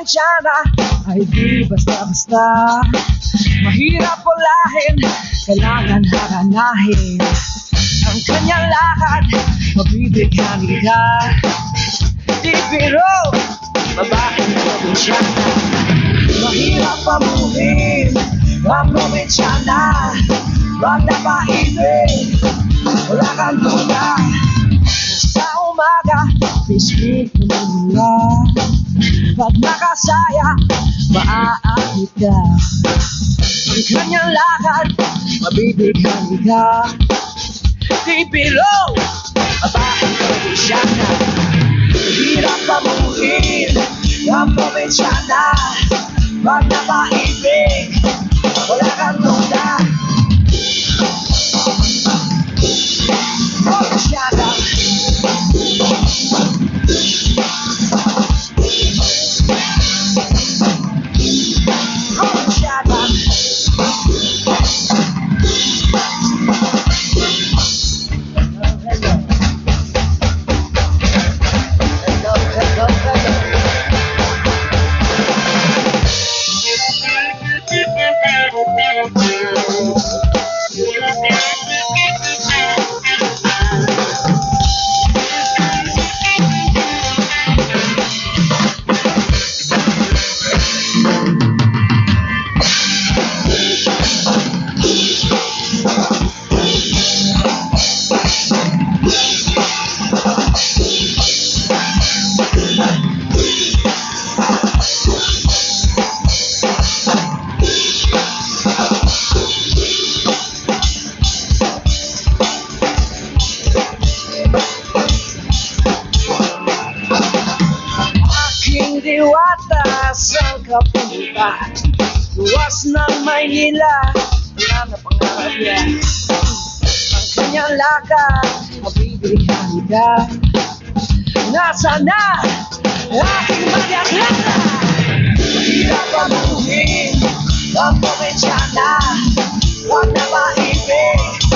probinsyana ay di basta-basta. Mahirap pulahin, kailangan haranahin ang kanyang lakad, mabibigyan ka. Di biro, babaeng probinsyana. Mahirap pamuhin ang probinsyana. Wag na paibig, wala kang tuna. Sa umaga, biscuit namumula. Pag nakasaya, maaakit ka. Ang kanyang lakad, mabibigyan ka. Di biro, babaeng probinsyana. Hirap pamuhin ang probinsyana. Wag na paibig, wala kang tunda. Probinsyana. Probinsyana. Diwata sa kapunta, luwas ng Maynila, wala na pangarap yan. Ang kanyang lakad, mabibigyan ka. Nasaan na aking magyaklala? Mahirap pamuhin ang probinsyana. Wag na maibig,